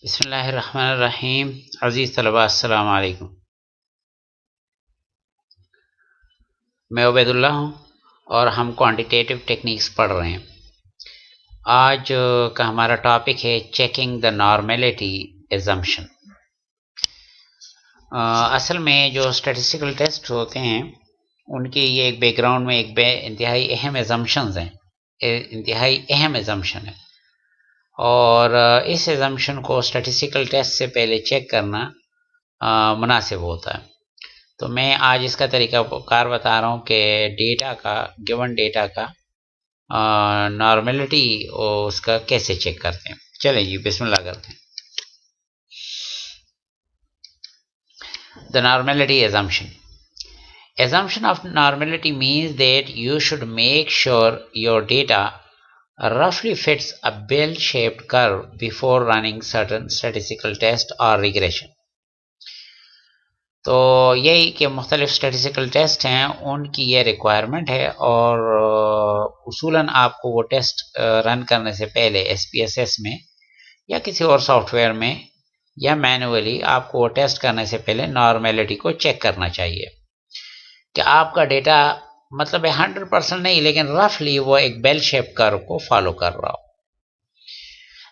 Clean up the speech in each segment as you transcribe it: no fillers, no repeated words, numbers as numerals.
बिस्मिल्लाहिर्रहमानिर्रहीम। अज़ीज़ तलबा अस्सलाम वालेकुम। मैं उबैदुल्ला हूँ और हम क्वांटिटेटिव टेक्निक्स पढ़ रहे हैं। आज का हमारा टॉपिक है चेकिंग द नॉर्मेलिटी एजम्पशन। असल में जो स्टैटिस्टिकल टेस्ट होते हैं उनके ये एक बैकग्राउंड में एक इंतहाई अहम एजम्पशंस हैं, इंतहाई अहम एजम्पशन है और इस एजम्पशन को स्टैटिस्टिकल टेस्ट से पहले चेक करना मुनासिब होता है। तो मैं आज इसका तरीक़ाकार बता रहा हूँ कि डेटा का, गिवन डेटा का नॉर्मेलिटी उसका कैसे चेक करते हैं। चलें जी, बिस्मिल्लाह करते हैं। The normality assumption. Assumption of normality means that you should make sure your data roughly fits a bell-shaped curve before running certain statistical test or regression. तो यही कि मुख्तलिफ स्टैटिस्टिकल टेस्ट हैं उनकी ये रिक्वायरमेंट है और उसूलन आपको वो टेस्ट रन करने से पहले SPSS में या किसी और सॉफ्टवेयर में या मैनुअली आपको वो टेस्ट करने से पहले नॉर्मेलिटी को चेक करना चाहिए कि आपका डेटा मतलब 100% नहीं लेकिन रफली वो एक बेल शेप कर्व को फॉलो कर रहा हो।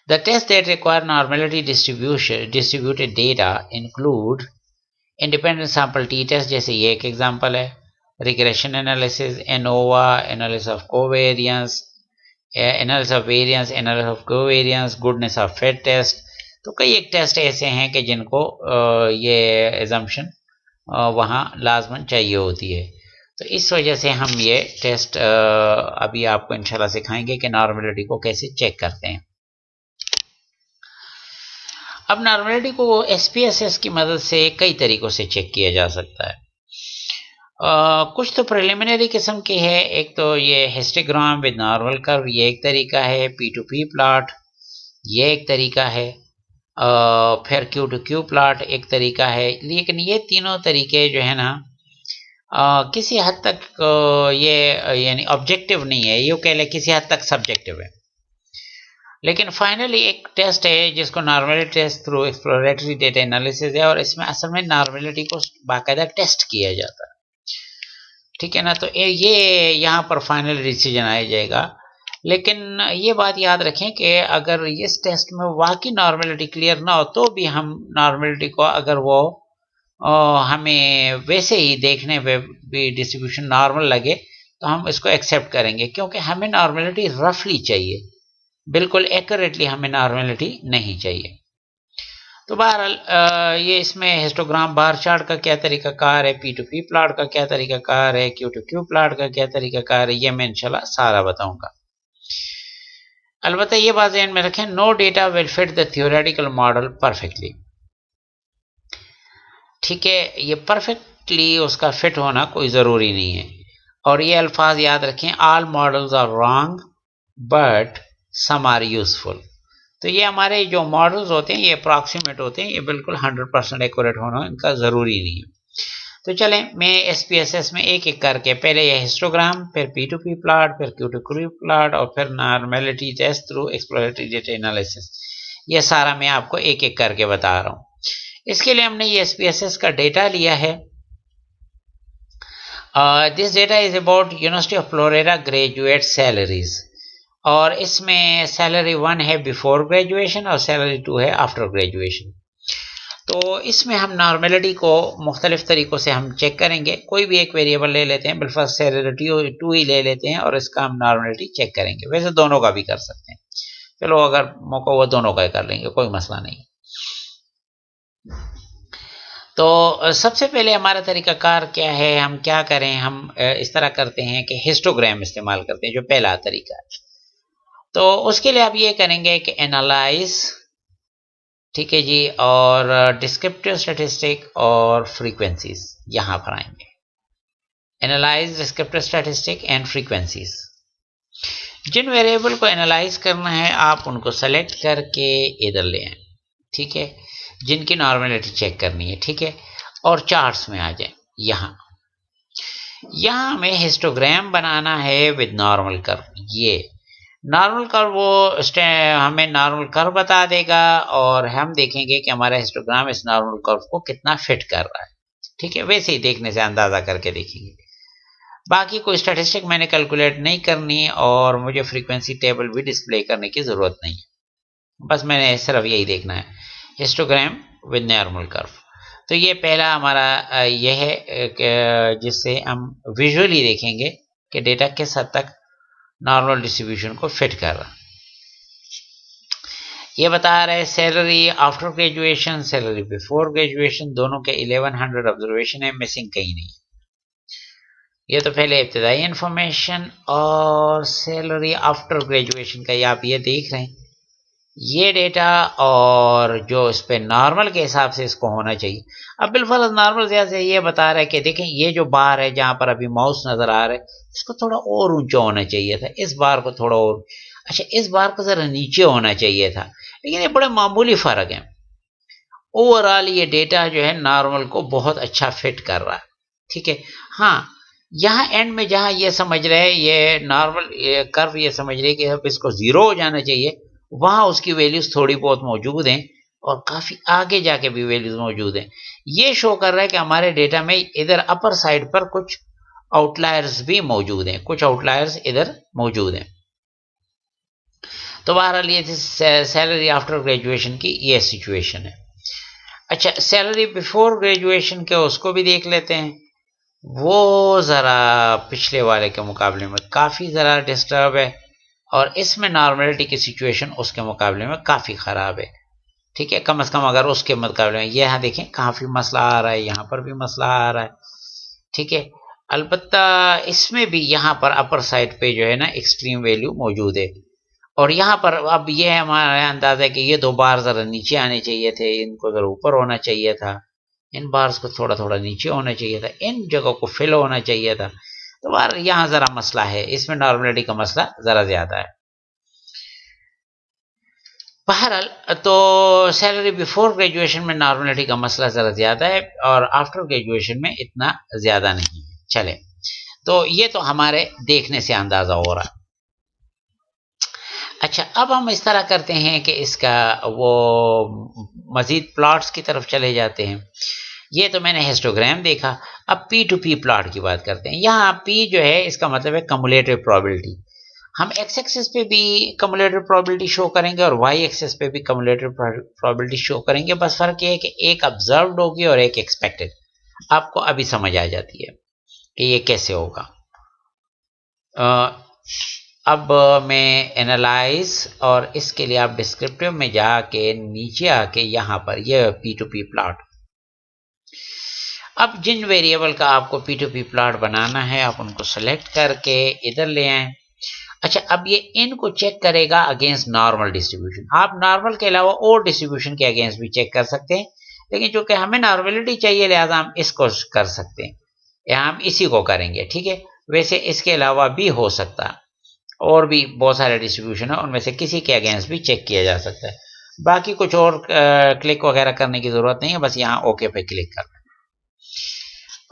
The test that require normality distributed data include independent sample T test, जैसे ये एक एग्जांपल है, regression analysis, ANOVA, analysis of covariance, analysis of variance, analysis of covariance, goodness of fit test. तो कई एक टेस्ट ऐसे हैं कि जिनको ये एजम्पशन वहाँ लाजमन चाहिए होती है। तो इस वजह से हम ये टेस्ट अभी आपको इंशाल्लाह सिखाएंगे कि नॉर्मेलिटी को कैसे चेक करते हैं। अब नॉर्मेलिटी को SPSS की मदद से कई तरीकों से चेक किया जा सकता है। कुछ तो प्रिलिमिनरी किस्म के है। एक तो ये हिस्टोग्राम विद नॉर्मल कर्व, ये एक तरीका है। P2P प्लॉट ये एक तरीका है। फिर Q2Q प्लॉट एक तरीका है। लेकिन ये तीनों तरीके जो है ना किसी हद तक ये यानी ऑब्जेक्टिव नहीं है, ये कह ले किसी हद तक सब्जेक्टिव है। लेकिन फाइनली एक टेस्ट है जिसको normality test through exploratory data analysis है और इसमें असल में नॉर्मेलिटी को बाकायदा टेस्ट किया जाता है, ठीक है ना। तो ये यहाँ पर फाइनल डिसीजन आ जाएगा। लेकिन ये बात याद रखें कि अगर इस टेस्ट में वाकई नॉर्मेलिटी क्लियर ना हो तो भी हम नॉर्मेलिटी को अगर वो हमें वैसे ही देखने पे भी डिस्ट्रीब्यूशन नॉर्मल लगे तो हम इसको एक्सेप्ट करेंगे, क्योंकि हमें नॉर्मेलिटी रफली चाहिए, बिल्कुल एक्यूरेटली हमें नॉर्मेलिटी नहीं चाहिए। तो बहरहाल ये इसमें हिस्टोग्राम बार चार्ट का क्या तरीकाकार है, P2P प्लॉट का क्या तरीकाकार है, Q2Q प्लॉट का क्या तरीकाकार है, ये मैं इंशाल्लाह सारा बताऊंगा। अलबत्ता ये बात ध्यान में रखें, no data will fit the theoretical model perfectly. ठीक है, ये परफेक्टली उसका फिट होना कोई ज़रूरी नहीं है। और ये अल्फाज याद रखें, all models are wrong but some are useful. तो ये हमारे जो मॉडल्स होते हैं ये अप्रॉक्सीमेट होते हैं, ये बिल्कुल 100% एक्यूरेट होना इनका ज़रूरी नहीं है। तो चलें मैं SPSS में एक एक करके, पहले ये हिस्टोग्राम, फिर P2P प्लॉट, फिर Q2Q प्लॉट और फिर normality test through exploratory data analysis, ये सारा मैं आपको एक एक करके बता रहा हूँ। इसके लिए हमने ये SPSS का डेटा लिया है। This data is about university of Florida graduate salaries, और इसमें सैलरी 1 है बिफोर ग्रेजुएशन और सैलरी 2 है आफ्टर ग्रेजुएशन। तो इसमें हम नॉर्मेलिटी को मुख्तलिफ तरीक़ों से हम चेक करेंगे। कोई भी एक वेरिएबल ले लेते हैं, बिलफर्स्ट सैलरी 2 ही ले लेते हैं और इसका हम नॉर्मेलिटी चेक करेंगे। वैसे दोनों का भी कर सकते हैं, चलो अगर मौका हुआ दोनों का ही कर लेंगे, कोई मसला नहीं। तो सबसे पहले हमारा तरीकाकार क्या है, हम क्या करें, हम इस तरह करते हैं कि हिस्टोग्राम इस्तेमाल करते हैं, जो पहला तरीका है। तो उसके लिए आप ये करेंगे कि एनालाइज, ठीक है जी, और डिस्क्रिप्टिव स्टैटिस्टिक और फ्रीक्वेंसीज यहाँ पर आएंगे। Analyse, descriptive statistic and frequencies. जिन वेरिएबल को एनालाइज करना है आप उनको सेलेक्ट करके इधर ले आए, ठीक है, जिनकी नॉर्मेलिटी चेक करनी है, ठीक है, और चार्ट्स में आ जाए। यहाँ हमें हिस्टोग्राम बनाना है विद नॉर्मल कर्व। ये नॉर्मल कर्व वो हमें नॉर्मल कर्व बता देगा और हम देखेंगे कि हमारा हिस्टोग्राम इस नॉर्मल कर्व को कितना फिट कर रहा है। ठीक है, वैसे ही देखने से अंदाजा करके देखेंगे। बाकी कोई स्टैटिस्टिक मैंने कैलकुलेट नहीं करनी और मुझे फ्रीक्वेंसी टेबल भी डिस्प्ले करने की ज़रूरत नहीं है, बस मैंने सिर्फ यही देखना है, हिस्टोग्राम विद नॉर्मल कर्व। तो ये पहला हमारा यह है जिससे हम विजुअली देखेंगे कि डेटा किस हद तक नॉर्मल डिस्ट्रीब्यूशन को फिट कर रहा है। ये बता रहे हैं salary after graduation, salary before graduation, दोनों के 1100 ऑब्जर्वेशन है, मिसिंग कहीं नहीं। ये तो पहले इब्तदाई इंफॉर्मेशन और सैलरी आफ्टर ग्रेजुएशन का ये आप ये देख रहे हैं, ये डेटा और जो इस पे नॉर्मल के हिसाब से इसको होना चाहिए। अब बिलफर्ज नॉर्मल से ये बता रहा है कि देखें ये जो बार है जहां पर अभी माउस नजर आ रहा है, इसको थोड़ा और ऊंचा होना चाहिए था, इस बार को थोड़ा और, अच्छा इस बार को जरा नीचे होना चाहिए था, लेकिन ये बड़े मामूली फर्क है। ओवरऑल ये डेटा जो है नॉर्मल को बहुत अच्छा फिट कर रहा है। ठीक है, हाँ यहाँ एंड में जहां ये समझ रहे हैं ये नॉर्मल कर्व ये समझ रहे कि अब इसको जीरो हो जाना चाहिए, वहां उसकी वैल्यूज थोड़ी बहुत मौजूद हैं और काफी आगे जाके भी वैल्यूज मौजूद हैं। ये शो कर रहा है कि हमारे डेटा में इधर अपर साइड पर कुछ आउटलायर्स भी मौजूद हैं, कुछ आउटलायर्स इधर मौजूद हैं। तो बहरहाल ये थी सैलरी आफ्टर ग्रेजुएशन की ये सिचुएशन है। अच्छा सैलरी बिफोर ग्रेजुएशन के उसको भी देख लेते हैं। वो ज़रा पिछले वाले के मुकाबले में काफ़ी ज़रा डिस्टर्ब है और इसमें नॉर्मलिटी की सिचुएशन उसके मुकाबले में काफ़ी ख़राब है। ठीक है, कम से कम अगर उसके मुकाबले में ये यहाँ देखें काफ़ी मसला आ रहा है, यहाँ पर भी मसला आ रहा है। ठीक है, अलबत्ता इसमें भी यहाँ पर अपर साइड पे जो है ना एक्सट्रीम वैल्यू मौजूद है और यहाँ पर अब ये हमारा अंदाजा है कि ये दो बार ज़रा नीचे आने चाहिए थे, इनको ज़रा ऊपर होना चाहिए था, इन बार्स को थोड़ा थोड़ा नीचे होना चाहिए था, इन जगहों को फिल होना चाहिए था। तो बार यहाँ ज़रा मसला है, इसमें नॉर्मलिटी का मसला ज़रा ज़्यादा है। बहरहाल तो सैलरी बिफोर ग्रेजुएशन में नॉर्मलिटी का मसला ज़रा ज़्यादा है और आफ्टर ग्रेजुएशन में इतना ज़्यादा नहीं है। चले, तो ये तो हमारे देखने से अंदाज़ा हो रहा है। अच्छा अब हम इस तरह करते हैं कि इसका वो मज़ीद प्लॉट्स की तरफ चले जाते हैं। ये तो मैंने हिस्टोग्राम देखा, अब पी टू पी प्लॉट की बात करते हैं। यहाँ पी जो है इसका मतलब है कम्युलेटिव प्रोबेबिलिटी। हम एक्स एक्सिस पे भी कम्युलेटिव प्रोबेबिलिटी शो करेंगे और वाई एक्सिस पे भी कम्युलेटिव प्रोबेबिलिटी शो करेंगे, बस फर्क ये है कि एक ऑब्जर्व्ड होगी और एक एक्सपेक्टेड। आपको अभी समझ आ जाती है कि ये कैसे होगा। अब मैं एनालाइज और इसके लिए आप डिस्क्रिप्टिव में जाके नीचे आके यहाँ पर ये पी टू पी प्लॉट, अब जिन वेरिएबल का आपको पी टू पी प्लॉट बनाना है आप उनको सेलेक्ट करके इधर ले आए। अच्छा अब ये इनको चेक करेगा अगेंस्ट नॉर्मल डिस्ट्रीब्यूशन। आप नॉर्मल के अलावा और डिस्ट्रीब्यूशन के अगेंस्ट भी चेक कर सकते हैं, लेकिन चूंकि हमें नॉर्मलिटी चाहिए लिहाजा हम इसको कर सकते हैं या हम इसी को करेंगे। ठीक है, वैसे इसके अलावा भी हो सकता है, और भी बहुत सारे डिस्ट्रीब्यूशन है, उनमें से किसी के अगेंस्ट भी चेक किया जा सकता है। बाकी कुछ और क्लिक वगैरह करने की जरूरत नहीं है, बस यहाँ ओके पे क्लिक करना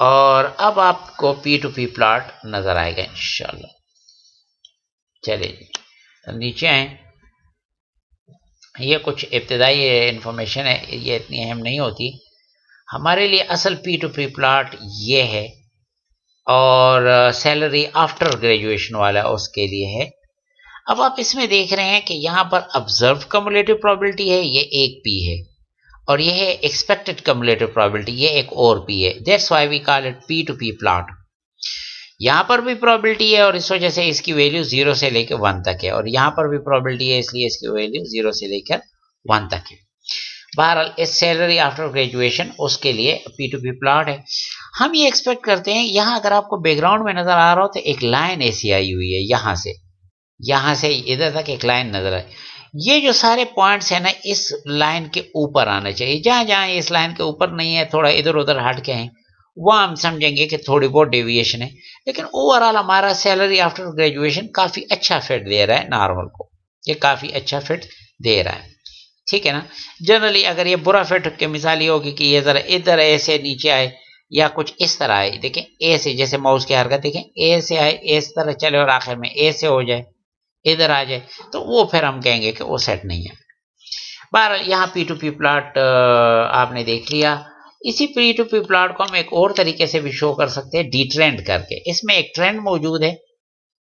और अब आपको पी टू पी प्लॉट नजर आएगा इंशाल्लाह। चलिए तो नीचे आए, ये कुछ इब्तदाई इंफॉर्मेशन है, ये इतनी अहम नहीं होती हमारे लिए। असल पी टू पी प्लॉट ये है और सैलरी आफ्टर ग्रेजुएशन वाला उसके लिए है। अब आप इसमें देख रहे हैं कि यहाँ पर ऑब्जर्व कम्युलेटिव प्रोबेबिलिटी है, ये एक पी है, और ये है एक्सपेक्टेड कम्युलेटिव प्रोबेबिलिटी, ये एक और पी है। That's why we call it P to P plot. यहाँ पर भी प्रोबेबिलिटी है और इस वजह से इसकी वैल्यू 0 से लेकर 1 तक है, और यहाँ पर भी प्रोबेबिलिटी है इसलिए इसकी वैल्यू 0 से लेकर 1 तक है। बहरहाल इस सैलरी आफ्टर ग्रेजुएशन उसके लिए पी टू पी प्लॉट है। हम ये एक्सपेक्ट करते हैं, यहाँ अगर आपको बैकग्राउंड में नजर आ रहा हो तो एक लाइन ऐसी आई हुई है, यहाँ से इधर तक एक लाइन नजर आए। ये जो सारे पॉइंट्स है ना इस लाइन के ऊपर आना चाहिए, जहां जहां इस लाइन के ऊपर नहीं है, थोड़ा इधर उधर हट के हैं, वह हम समझेंगे कि थोड़ी बहुत डेविएशन है। लेकिन ओवरऑल हमारा सैलरी आफ्टर ग्रेजुएशन काफी अच्छा फिट दे रहा है नॉर्मल को, ये काफी अच्छा फिट दे रहा है। ठीक है ना, जनरली अगर ये बुरा फिट की मिसाल ये होगी कि ये जरा इधर ऐसे नीचे आए या कुछ इस तरह आए, देखें ए से, जैसे माउस की हरकत देखें, ए से आए इस तरह चले और आखिर में ए से हो जाए, इधर आ जाए तो वो फिर हम कहेंगे कि वो सेट नहीं है। बहरहाल यहाँ P2P प्लॉट आपने देख लिया। इसी P2P प्लॉट को हम एक और तरीके से भी शो कर सकते हैं, डी ट्रेंड करके। इसमें एक ट्रेंड मौजूद है,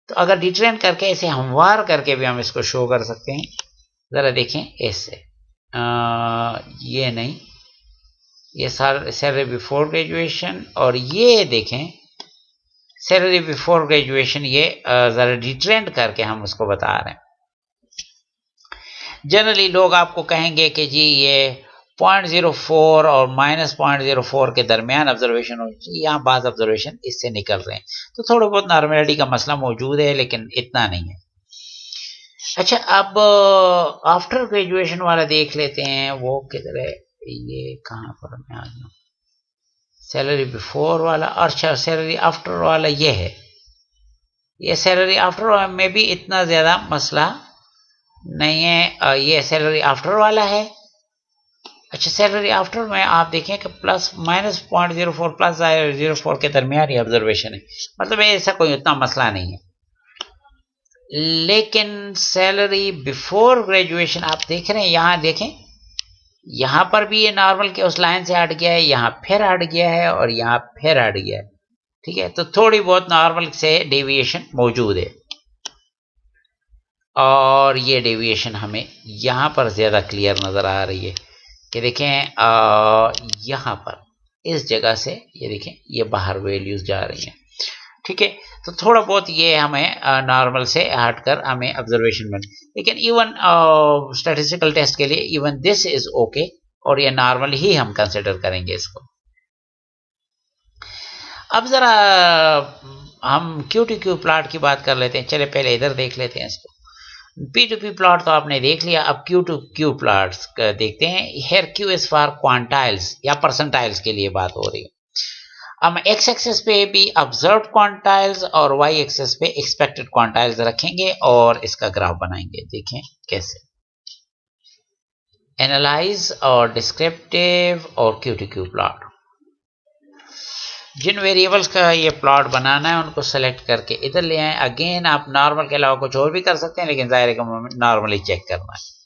तो अगर डी ट्रेंड करके इसे हमवार करके भी हम इसको शो कर सकते हैं। ज़रा देखें ऐसे, ये नहीं, ये सैलरी बिफोर ग्रेजुएशन, और ये देखें सैलरी बिफोर ग्रेजुएशन, ये ज़रा डी ट्रेंड करके हम उसको बता रहे हैं। जनरली लोग आपको कहेंगे कि जी ये 0.04 और -0.04 के दरमियान ऑब्जर्वेशन होनी चाहिए, यहाँ बाज़ ऑब्जर्वेशन इससे निकल रहे हैं, तो थोड़ा बहुत नॉर्मेलिटी का मसला मौजूद है, लेकिन इतना नहीं है। अच्छा, अब आफ्टर ग्रेजुएशन वाला देख लेते हैं, वो किधर है, ये कहाँ पर मैं आ गया, सैलरी बिफोर वाला, अच्छा सैलरी आफ्टर वाला ये है। ये सैलरी आफ्टर में भी इतना ज़्यादा मसला नहीं है, ये सैलरी आफ्टर वाला है। अच्छा, सैलरी आफ्टर में आप देखें कि -0.04 प्लस 0.04 के दरमियान ये ऑब्जर्वेशन है, मतलब ऐसा कोई उतना मसला नहीं है। लेकिन सैलरी बिफोर ग्रेजुएशन आप देख रहे हैं, यहाँ देखें, यहाँ पर भी ये नॉर्मल के उस लाइन से हट गया है, यहाँ फिर हट गया है और यहाँ फिर हट गया है। ठीक है, तो थोड़ी बहुत नॉर्मल से डेविएशन मौजूद है, और ये डेविएशन हमें यहाँ पर ज़्यादा क्लियर नज़र आ रही है कि देखें, यहाँ पर इस जगह से ये देखें, ये बाहर वैल्यूज़ जा रही हैं। ठीक है, तो थोड़ा बहुत ये हमें नॉर्मल से हटकर हमें ऑब्जर्वेशन में, लेकिन इवन स्टैटिस्टिकल टेस्ट के लिए इवन दिस इज ओके, और ये नॉर्मल ही हम कंसिडर करेंगे इसको। अब ज़रा हम Q2Q प्लॉट की बात कर लेते हैं। चले पहले इधर देख लेते हैं इसको। P2P प्लॉट तो आपने देख लिया, अब Q2Q प्लॉट्स देखते हैं। Here Q is for quantiles या परसेंटाइल्स के लिए बात हो रही है। हम एक्स एक्सेस पे भी ऑब्जर्व क्वांटाइल्स और वाई एक्सेस पे एक्सपेक्टेड क्वांटाइल्स रखेंगे और इसका ग्राफ बनाएंगे। देखें कैसे, एनालाइज और डिस्क्रिप्टिव और Q2Q प्लॉट। जिन वेरिएबल्स का ये प्लॉट बनाना है उनको सेलेक्ट करके इधर ले आए। अगेन आप नॉर्मल के अलावा कुछ और भी कर सकते हैं, लेकिन ज़ाहिर है नॉर्मली चेक करना है।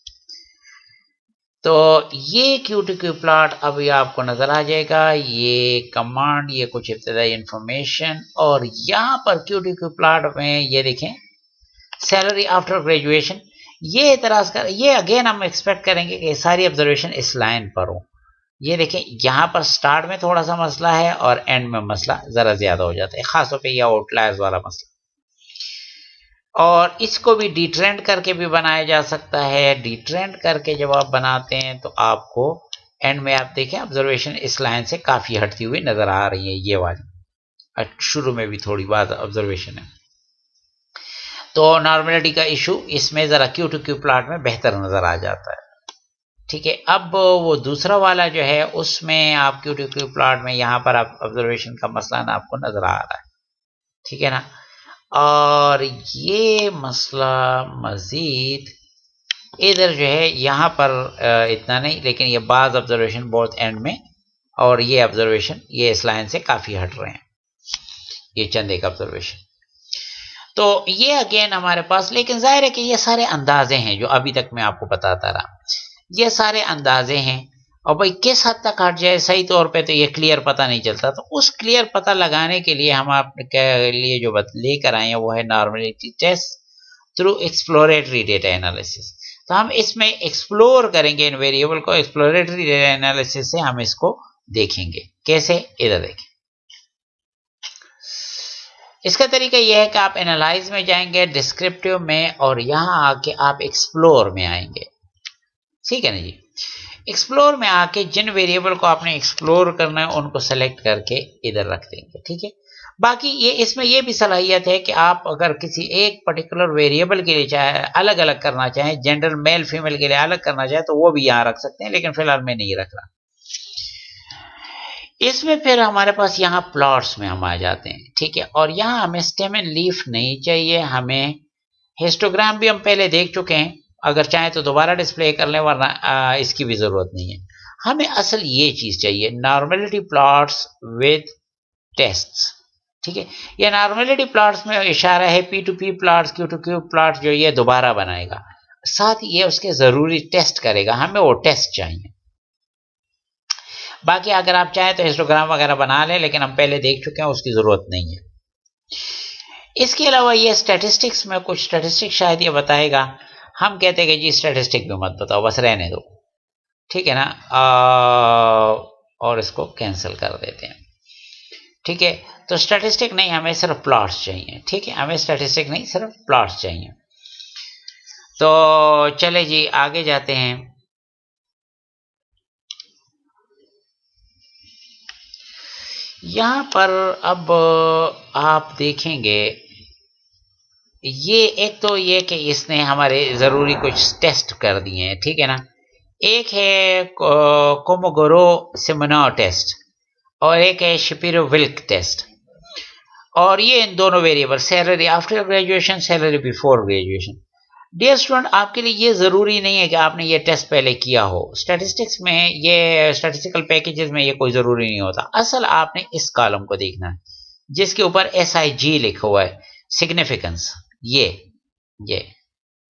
तो ये Q2Q प्लॉट अभी आपको नजर आ जाएगा, ये कमांड, ये कुछ इब्तदाई इंफॉर्मेशन, और यहाँ पर Q2Q प्लॉट में ये देखें सैलरी आफ्टर ग्रेजुएशन। ये एतराज कर, ये अगेन हम एक्सपेक्ट करेंगे कि सारी ऑब्जर्वेशन इस लाइन पर हो। ये देखें यहाँ पर स्टार्ट में थोड़ा सा मसला है और एंड में मसला ज़रा ज़्यादा हो जाता है, खासतौर पे यह आउटलायर्स वाला मसला। और इसको भी डी ट्रेंड करके भी बनाया जा सकता है। डी ट्रेंड करके जब आप बनाते हैं तो आपको एंड में आप देखें ऑब्जर्वेशन इस लाइन से काफ़ी हटती हुई नज़र आ रही है, ये वाली। शुरू में भी थोड़ी बात ऑब्जर्वेशन है, तो नॉर्मेलिटी का इशू इसमें ज़रा Q2Q प्लॉट में बेहतर नज़र आ जाता है। ठीक है, अब वो दूसरा वाला जो है उसमें आप Q2Q प्लॉट में यहाँ पर आप ऑब्जर्वेशन का मसला ना आपको नज़र आ रहा है। ठीक है ना, और ये मसला मज़ीद इधर जो है यहाँ पर इतना नहीं, लेकिन ये बाज़ ऑब्जर्वेशन बहुत एंड में, और ये ऑब्जर्वेशन ये इस लाइन से काफ़ी हट रहे हैं, ये चंद एक ऑब्जर्वेशन। तो ये अगेन हमारे पास, लेकिन जाहिर है कि ये सारे अंदाजे हैं जो अभी तक मैं आपको बताता रहा, ये सारे अंदाजे हैं। और भाई किस हद तक हट जाए सही तौर पे तो ये क्लियर पता नहीं चलता। तो उस क्लियर पता लगाने के लिए हम आपके लिए जो लेकर आए हैं वो है normality test through exploratory data analysis. तो हम इसमें एक्सप्लोर करेंगे इन वेरिएबल को, एक्सप्लोरेटरी डेटा एनालिसिस से हम इसको देखेंगे कैसे। इधर देखें, इसका तरीका यह है कि आप एनालाइज में जाएंगे, डिस्क्रिप्टिव में, और यहाँ आके आप एक्सप्लोर में आएंगे। ठीक है ना जी, एक्सप्लोर में आके जिन वेरिएबल को आपने एक्सप्लोर करना है उनको सेलेक्ट करके इधर रख देंगे। ठीक है, बाकी ये इसमें ये भी सलाहियत है कि आप अगर किसी एक पर्टिकुलर वेरिएबल के लिए चाहे अलग अलग करना चाहें, जेंडर मेल फीमेल के लिए अलग करना चाहे तो वो भी यहाँ रख सकते हैं, लेकिन फिलहाल मैं नहीं रख रहा। इसमें फिर हमारे पास यहाँ प्लॉट्स में हम आ जाते हैं। ठीक है, और यहाँ हमें स्टेम एंड लीफ नहीं चाहिए, हमें हिस्टोग्राम भी हम पहले देख चुके हैं, अगर चाहें तो दोबारा डिस्प्ले कर लें, वरना इसकी भी ज़रूरत नहीं है। हमें असल ये चीज़ चाहिए, नॉर्मेलिटी प्लॉट्स विद टेस्ट्स। ठीक है, ये नॉर्मेलिटी प्लॉट्स में इशारा है P to P plots, Q to Q plots जो ये दोबारा बनाएगा, साथ ही ये उसके जरूरी टेस्ट करेगा, हमें वो टेस्ट चाहिए। बाकी अगर आप चाहें तो हिस्टोग्राम वगैरह बना लें, लेकिन हम पहले देख चुके हैं, उसकी जरूरत नहीं है। इसके अलावा ये स्टैटिस्टिक्स में कुछ स्टैटिस्टिक्स शायद ये बताएगा, हम कहते हैं कि जी स्टैटिस्टिक भी मत बताओ, बस रहने दो, ठीक है ना, और इसको कैंसिल कर देते हैं। ठीक है, तो स्टैटिस्टिक नहीं, हमें सिर्फ प्लॉट्स चाहिए। ठीक है, हमें स्टैटिस्टिक नहीं, सिर्फ प्लॉट्स चाहिए। तो चले जी आगे जाते हैं। यहां पर अब आप देखेंगे, ये एक तो ये कि इसने हमारे जरूरी कुछ टेस्ट कर दिए हैं, ठीक है ना। एक है कोमोगोरो सिमोनोव टेस्ट और एक है शपीरो विल्क टेस्ट, और ये इन दोनों variable salary after graduation, salary before graduation. Dear student, आपके लिए ये जरूरी नहीं है कि आपने ये टेस्ट पहले किया हो। स्टैटिस्टिक्स में, ये स्टैटिस्टिकल पैकेजेस में ये कोई जरूरी नहीं होता। असल आपने इस कॉलम को देखना है जिसके ऊपर SIG लिखा हुआ है, सिग्निफिकेंस, ये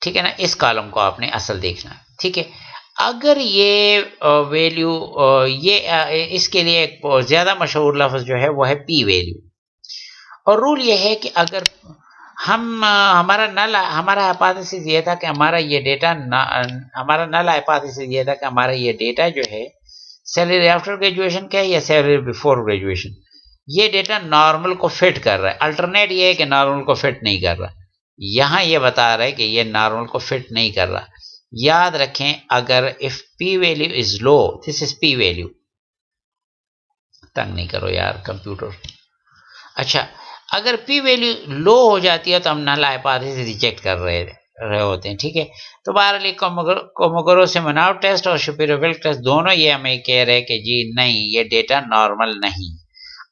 ठीक है ना, इस कॉलम को आपने असल देखना है। ठीक है, अगर ये वैल्यू, ये इसके लिए एक ज्यादा मशहूर लफ्ज जो है वो है पी वैल्यू, और रूल ये है कि अगर हमारा हाइपोथेसिस ये था कि हमारा ये डेटा, हमारा नल हाइपोथेसिस ये था कि हमारा ये डेटा जो है सैलरी आफ्टर ग्रेजुएशन का है या सैलरी बिफोर ग्रेजुएशन, ये डेटा नॉर्मल को फिट कर रहा है। अल्टरनेट ये है कि नॉर्मल को फिट नहीं कर रहा। यहां ये बता रहा है कि ये नॉर्मल को फिट नहीं कर रहा। याद रखें, अगर if P value is low, this is P value, तंग नहीं करो यार कंप्यूटर। अच्छा, अगर पी वैल्यू लो हो जाती है तो हम नल हाइपोथेसिस रिजेक्ट कर रहे होते हैं। ठीक है, तो बहरहाल कोमोगोरो सिमोनोव टेस्ट और शपीरो विल्क टेस्ट दोनों ये हमें कह रहे हैं कि जी नहीं, ये डेटा नॉर्मल नहीं।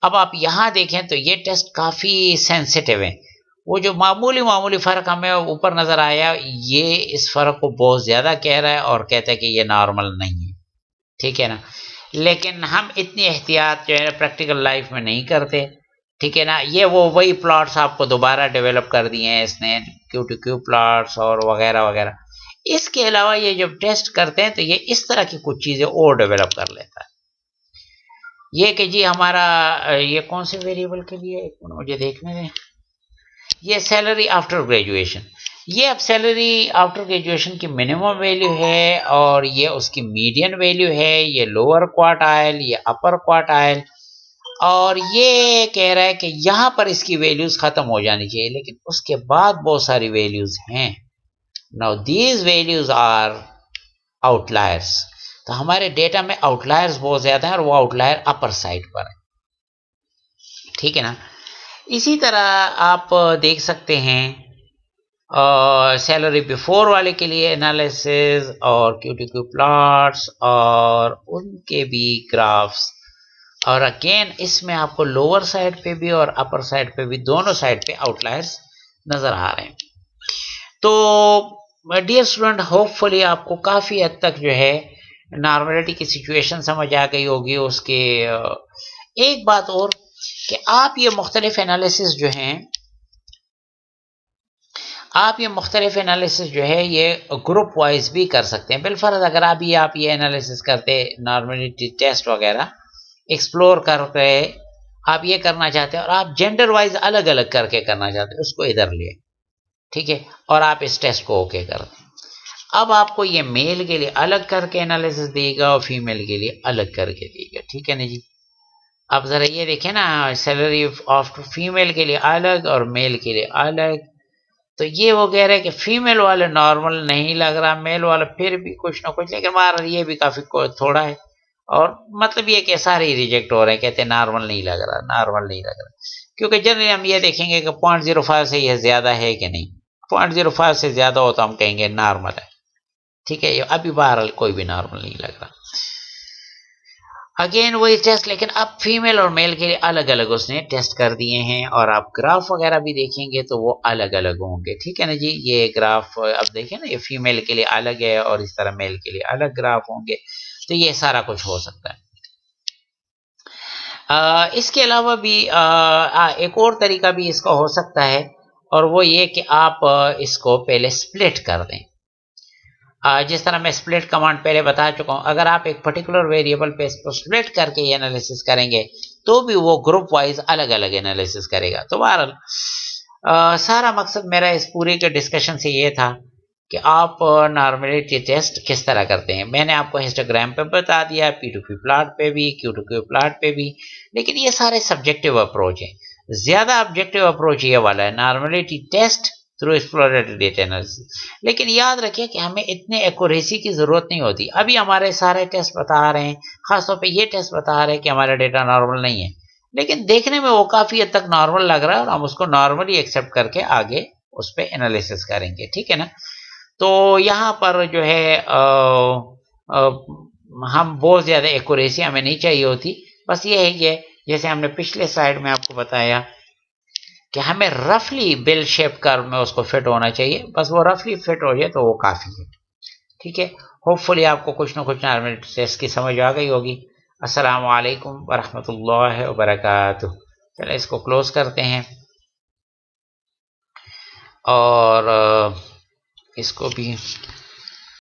अब आप यहां देखें तो ये टेस्ट काफी सेंसिटिव है। वो जो मामूली फर्क हमें ऊपर नजर आया, ये इस फर्क को बहुत ज्यादा कह रहा है और कहता है कि ये नॉर्मल नहीं है। ठीक है ना, लेकिन हम इतनी एहतियात जो है प्रैक्टिकल लाइफ में नहीं करते। ठीक है ना, ये वही प्लॉट्स आपको दोबारा डेवलप कर दिए हैं इसने, क्यू टू क्यू प्लॉट्स और वगैरह वगैरह। इसके अलावा ये जब टेस्ट करते हैं तो ये इस तरह की कुछ चीजें और डेवलप कर लेता है। ये कि जी हमारा ये कौन से वेरिएबल के लिए, मुझे देखने दें, ये सैलरी आफ्टर ग्रेजुएशन। ये अब सैलरी आफ्टर ग्रेजुएशन की मिनिमम वैल्यू है और ये उसकी मीडियन वैल्यू है। ये लोअर क्वार्टाइल, ये अपर क्वार्टाइल, और ये कह रहा है कि यहां पर इसकी वैल्यूज खत्म हो जानी चाहिए, लेकिन उसके बाद बहुत सारी वैल्यूज हैं। Now these values are outliers. तो हमारे डेटा में आउटलायर्स बहुत ज्यादा है और वो आउटलायर अपर साइड पर है। ठीक है ना, इसी तरह आप देख सकते हैं सैलरी बिफोर वाले के लिए एनालिसिस और क्यू टू क्यू प्लॉट्स और उनके भी ग्राफ्स, और अगेन इसमें आपको लोअर साइड पे भी और अपर साइड पे भी, दोनों साइड पे आउटलायर्स नजर आ रहे हैं। तो डियर स्टूडेंट, होपफुली आपको काफी हद तक जो है नॉर्मलिटी की सिचुएशन समझ आ गई होगी। उसके एक बात और कि आप ये मुख्तलिफ एनालिसिस जो हैं, आप ये ये ग्रुप वाइज भी कर सकते हैं। बिलफर्ज अगर आप ये एनालिसिस करते, नॉर्मलिटी टेस्ट वगैरह एक्सप्लोर करके आप ये करना चाहते हैं और आप जेंडर वाइज अलग अलग करके करना चाहते हैं, उसको इधर लिए, ठीक है, और आप इस टेस्ट को ओके कर दें। अब आपको ये मेल के लिए अलग करके एनालिसिस देगा और फीमेल के लिए अलग करके देगा। ठीक है ना जी, अब जरा ये देखें ना, सैलरी ऑफ फीमेल के लिए अलग और मेल के लिए अलग। तो ये वो कह रहे हैं कि फीमेल वाले नॉर्मल नहीं लग रहा, मेल वाला फिर भी कुछ ना कुछ, लेकिन हमारा ये भी काफी थोड़ा है, और मतलब ये कि सारे ही रिजेक्ट हो रहे हैं, कहते हैं नॉर्मल नहीं लग रहा, नॉर्मल नहीं लग रहा। क्योंकि जनरली हम ये देखेंगे कि 0.05 से यह ज्यादा है कि नहीं। 0.05 से ज्यादा हो तो हम कहेंगे नॉर्मल है। ठीक है, अभी बहरहाल कोई भी नॉर्मल नहीं लग रहा। अगेन वही टेस्ट, लेकिन अब फीमेल और मेल के लिए अलग अलग उसने टेस्ट कर दिए हैं, और आप ग्राफ वगैरह भी देखेंगे तो वो अलग अलग होंगे। ठीक है ना जी, ये ग्राफ अब देखें ना, ये फीमेल के लिए अलग है और इस तरह मेल के लिए अलग ग्राफ होंगे। तो ये सारा कुछ हो सकता है। इसके अलावा भी एक और तरीका भी इसका हो सकता है, और वो ये कि आप इसको पहले स्प्लिट कर दें। जिस तरह मैं स्प्लिट कमांड पहले बता चुका हूँ, अगर आप एक पर्टिकुलर वेरिएबल पे इसको स्प्लिट करके ये एनालिसिस करेंगे तो भी वो ग्रुप वाइज अलग अलग एनालिसिस करेगा। तो बहरहाल सारा मकसद मेरा इस पूरे के डिस्कशन से ये था कि आप नॉर्मलिटी टेस्ट किस तरह करते हैं। मैंने आपको हिस्टोग्राम पे बता दिया, P2P प्लॉट पे भी, Q2Q प्लॉट पे भी, लेकिन ये सारे सब्जेक्टिव अप्रोच हैं। ज़्यादा ऑब्जेक्टिव अप्रोच ये वाला है, normality test through exploratory data analysis. लेकिन याद रखिए कि हमें इतने एक्यूरेसी की ज़रूरत नहीं होती। अभी हमारे सारे टेस्ट बता रहे हैं, ख़ासतौर पे ये टेस्ट बता रहे हैं कि हमारा डेटा नॉर्मल नहीं है, लेकिन देखने में वो काफ़ी हद तक नॉर्मल लग रहा है और हम उसको नॉर्मली एक्सेप्ट करके आगे उस पर एनालिसिस करेंगे, ठीक है ना। तो यहाँ पर जो है हम बहुत ज़्यादा एक्यूरेसी हमें नहीं चाहिए होती। बस ये है कि जैसे हमने पिछले स्लाइड में आपको बताया कि हमें रफली बेल शेप कर्व में उसको फिट होना चाहिए, बस वो रफली फिट हो जाए तो वो काफ़ी है, ठीक है। होपफुली आपको कुछ ना कुछ नॉर्मलिटी टेस्ट की समझ आ गई होगी। अस्सलाम वालेकुम वरहमतुल्लाहि वबरकातुहू। चलिए इसको क्लोज करते हैं और इसको भी